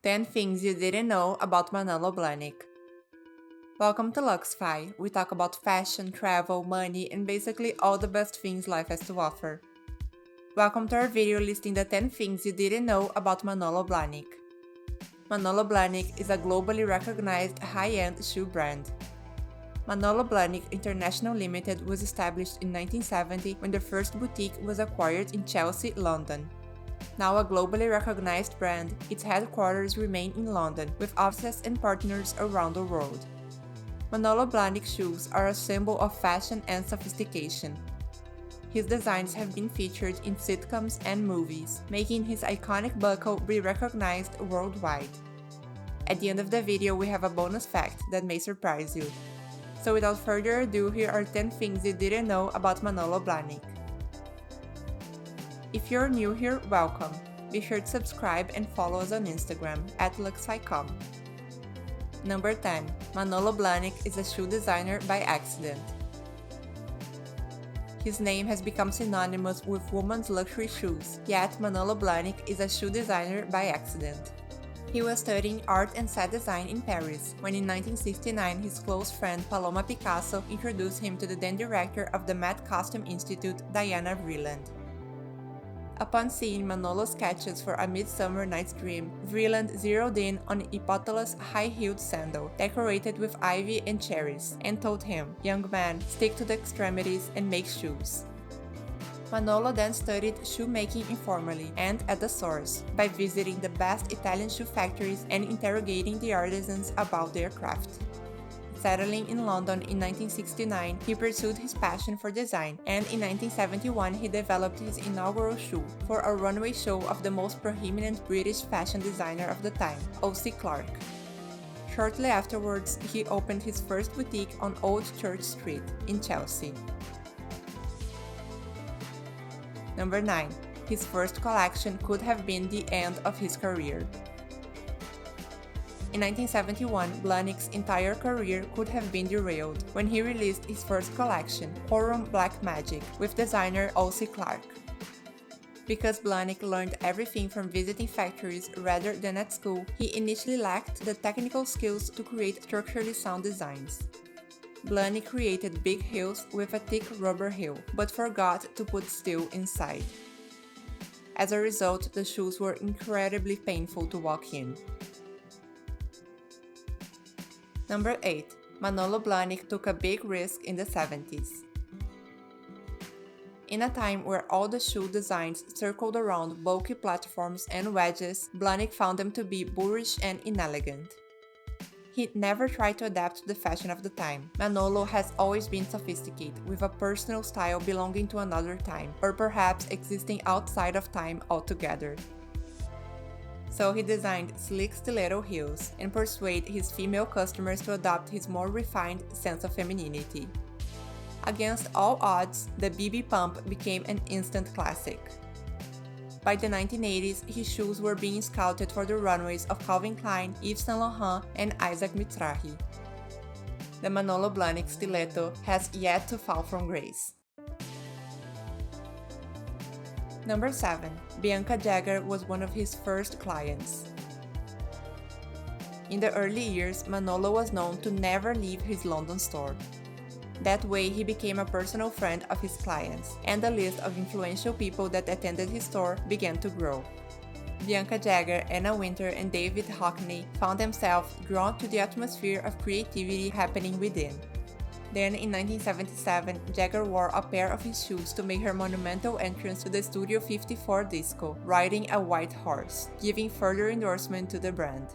10 Things You Didn't Know About Manolo Blahnik. Welcome to LuxFi. We talk about fashion, travel, money, and basically all the best things life has to offer. Welcome to our video listing the 10 things you didn't know about Manolo Blahnik. Manolo Blahnik is a globally recognized high-end shoe brand. Manolo Blahnik International Limited was established in 1970 when the first boutique was acquired in Chelsea, London. Now a globally recognized brand, its headquarters remain in London, with offices and partners around the world. Manolo Blahnik shoes are a symbol of fashion and sophistication. His designs have been featured in sitcoms and movies, making his iconic buckle be recognized worldwide. At the end of the video, we have a bonus fact that may surprise you. So without further ado, here are 10 things you didn't know about Manolo Blahnik. If you're new here, welcome. Be sure to subscribe and follow us on Instagram @luxficom. Number 10. Manolo Blahnik is a shoe designer by accident. His name has become synonymous with women's luxury shoes, yet Manolo Blahnik is a shoe designer by accident. He was studying art and set design in Paris, when in 1969 his close friend Paloma Picasso introduced him to the then director of the Met Costume Institute, Diana Vreeland. Upon seeing Manolo's sketches for A Midsummer Night's Dream, Vreeland zeroed in on a Hippotala's high-heeled sandal, decorated with ivy and cherries, and told him, "Young man, stick to the extremities and make shoes." Manolo then studied shoemaking informally and at the source, by visiting the best Italian shoe factories and interrogating the artisans about their craft. Settling in London in 1969, he pursued his passion for design, and in 1971 he developed his inaugural shoe for a runway show of the most prominent British fashion designer of the time, O.C. Clarke. Shortly afterwards, he opened his first boutique on Old Church Street in Chelsea. Number 9. His first collection could have been the end of his career. In 1971, Blahnik's entire career could have been derailed when he released his first collection, Quorum Black Magic, with designer O.C. Clarke. Because Blahnik learned everything from visiting factories rather than at school, he initially lacked the technical skills to create structurally sound designs. Blahnik created big heels with a thick rubber heel, but forgot to put steel inside. As a result, the shoes were incredibly painful to walk in. Number 8. Manolo Blahnik took a big risk in the 70s. In a time where all the shoe designs circled around bulky platforms and wedges, Blahnik found them to be boorish and inelegant. He never tried to adapt to the fashion of the time. Manolo has always been sophisticated, with a personal style belonging to another time, or perhaps existing outside of time altogether. So he designed sleek stiletto heels and persuaded his female customers to adopt his more refined sense of femininity. Against all odds, the BB Pump became an instant classic. By the 1980s, his shoes were being scouted for the runways of Calvin Klein, Yves Saint Laurent, and Isaac Mizrahi. The Manolo Blahnik stiletto has yet to fall from grace. Number 7. Bianca Jagger was one of his first clients. In the early years, Manolo was known to never leave his London store. That way, he became a personal friend of his clients, and the list of influential people that attended his store began to grow. Bianca Jagger, Anna Wintour, and David Hockney found themselves drawn to the atmosphere of creativity happening within. Then, in 1977, Jagger wore a pair of his shoes to make her monumental entrance to the Studio 54 disco, riding a white horse, giving further endorsement to the brand.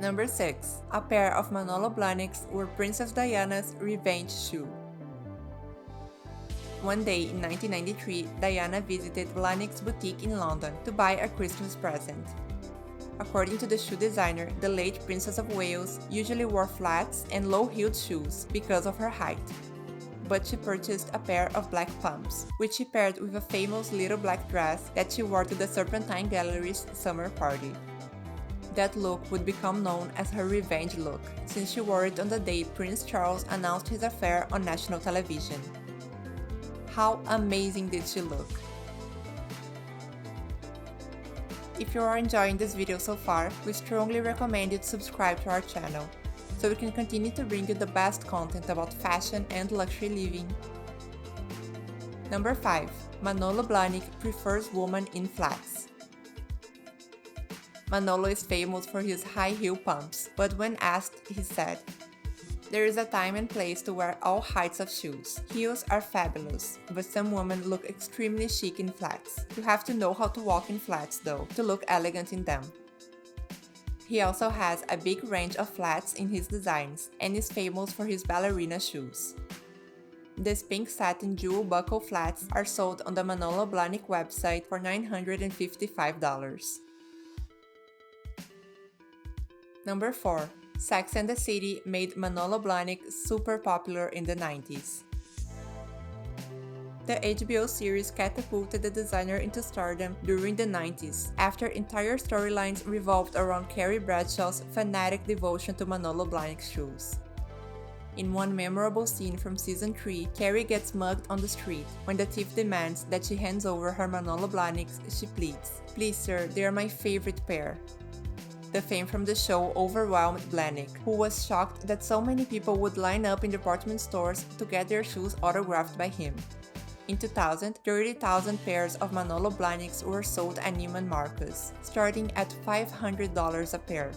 Number 6. A pair of Manolo Blahniks were Princess Diana's revenge shoe. One day in 1993, Diana visited Blahnik's boutique in London to buy a Christmas present. According to the shoe designer, the late Princess of Wales usually wore flats and low-heeled shoes because of her height. But she purchased a pair of black pumps, which she paired with a famous little black dress that she wore to the Serpentine Gallery's summer party. That look would become known as her revenge look, since she wore it on the day Prince Charles announced his affair on national television. How amazing did she look? If you are enjoying this video so far, we strongly recommend you to subscribe to our channel, so we can continue to bring you the best content about fashion and luxury living. Number 5. Manolo Blahnik prefers women in flats. Manolo is famous for his high heel pumps, but when asked, he said, "There is a time and place to wear all heights of shoes. Heels are fabulous, but some women look extremely chic in flats. You have to know how to walk in flats though, to look elegant in them." He also has a big range of flats in his designs, and is famous for his ballerina shoes. These pink satin jewel buckle flats are sold on the Manolo Blahnik website for $955. Number 4. Sex and the City made Manolo Blahnik super popular in the 90s. The HBO series catapulted the designer into stardom during the 90s, after entire storylines revolved around Carrie Bradshaw's fanatic devotion to Manolo Blahnik's shoes. In one memorable scene from season 3, Carrie gets mugged on the street. When the thief demands that she hands over her Manolo Blahniks, she pleads, "Please sir, they are my favorite pair." The fame from the show overwhelmed Blahnik, who was shocked that so many people would line up in department stores to get their shoes autographed by him. In 2000, 30,000 pairs of Manolo Blahniks were sold at Neiman Marcus, starting at $500 a pair.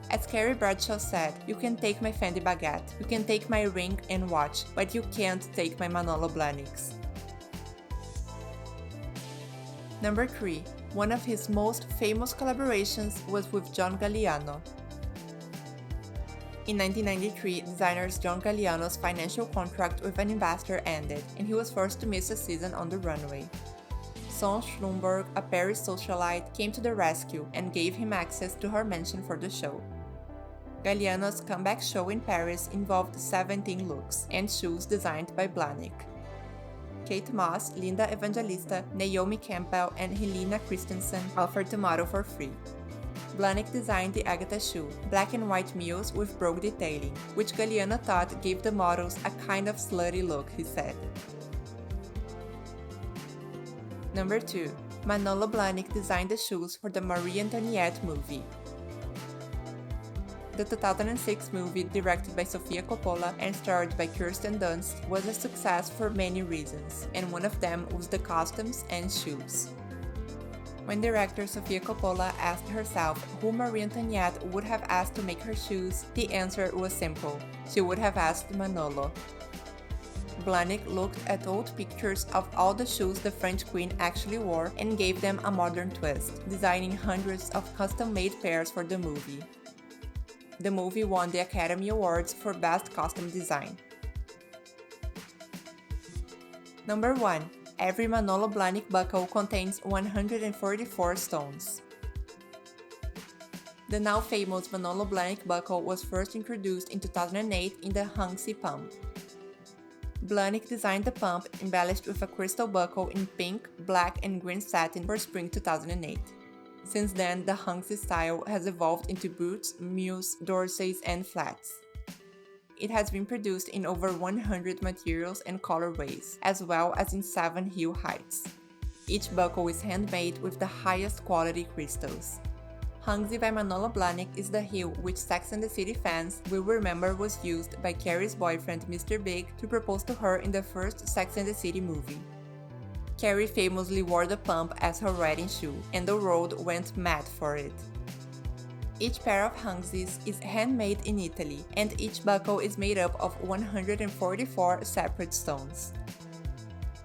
As Carrie Bradshaw said, "You can take my Fendi baguette, you can take my ring and watch, but you can't take my Manolo Blahniks." Number 3. One of his most famous collaborations was with John Galliano. In 1993, designer John Galliano's financial contract with an ambassador ended, and he was forced to miss a season on the runway. Son Schlumberg, a Paris socialite, came to the rescue and gave him access to her mansion for the show. Galliano's comeback show in Paris involved 17 looks and shoes designed by Blahnik. Kate Moss, Linda Evangelista, Naomi Campbell, and Helena Christensen offered to model for free. Blahnik designed the Agatha shoe, black and white mules with brogue detailing, which Galliano thought gave the models a kind of slutty look, he said. Number 2. Manolo Blahnik designed the shoes for the Marie Antoinette movie. The 2006 movie, directed by Sofia Coppola and starred by Kirsten Dunst, was a success for many reasons, and one of them was the costumes and shoes. When director Sofia Coppola asked herself who Marie Antoinette would have asked to make her shoes, the answer was simple: she would have asked Manolo. Blahnik looked at old pictures of all the shoes the French queen actually wore and gave them a modern twist, designing hundreds of custom-made pairs for the movie. The movie won the Academy Awards for Best Costume Design. Number 1. Every Manolo Blahnik buckle contains 144 stones. The now famous Manolo Blahnik buckle was first introduced in 2008 in the Hanxi pump. Blahnik designed the pump embellished with a crystal buckle in pink, black, and green satin for spring 2008. Since then, the Hanxi style has evolved into boots, mules, dorsays, and flats. It has been produced in over 100 materials and colorways, as well as in 7 heel heights. Each buckle is handmade with the highest quality crystals. Hanxi by Manolo Blahnik is the heel which Sex and the City fans will remember was used by Carrie's boyfriend Mr. Big to propose to her in the first Sex and the City movie. Carrie famously wore the pump as her riding shoe, and the world went mad for it. Each pair of Hanxis is handmade in Italy, and each buckle is made up of 144 separate stones.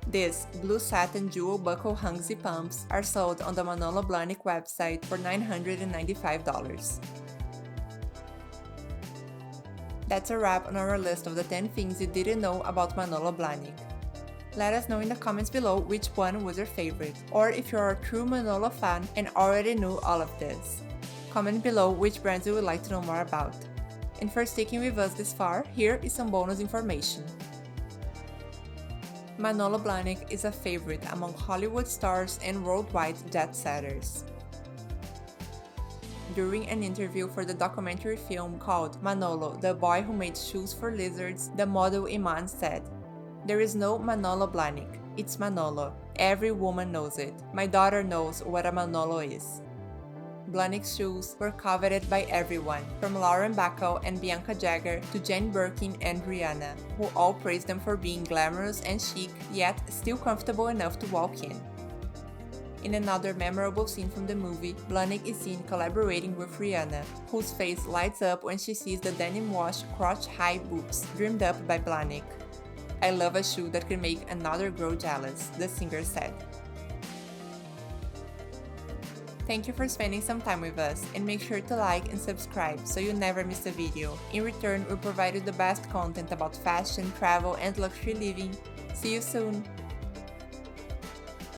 These blue satin jewel buckle Hanxi pumps are sold on the Manolo Blahnik website for $995. That's a wrap on our list of the 10 things you didn't know about Manolo Blahnik. Let us know in the comments below which one was your favorite, or if you're a true Manolo fan and already knew all of this. Comment below which brands you would like to know more about. And for sticking with us this far, here is some bonus information. Manolo Blahnik is a favorite among Hollywood stars and worldwide jet-setters. During an interview for the documentary film called Manolo, the Boy Who Made Shoes for Lizards, the model Iman said, "There is no Manolo Blahnik, it's Manolo. Every woman knows it. My daughter knows what a Manolo is. Blahnik's shoes were coveted by everyone, from Lauren Bacall and Bianca Jagger to Jane Birkin and Rihanna, who all praised them for being glamorous and chic, yet still comfortable enough to walk in. In another memorable scene from the movie, Blahnik is seen collaborating with Rihanna, whose face lights up when she sees the denim-wash crotch-high boots dreamed up by Blahnik. "I love a shoe that can make another girl jealous," the singer said. Thank you for spending some time with us, and make sure to like and subscribe so you never miss a video. In return, we'll provide you the best content about fashion, travel, and luxury living. See you soon!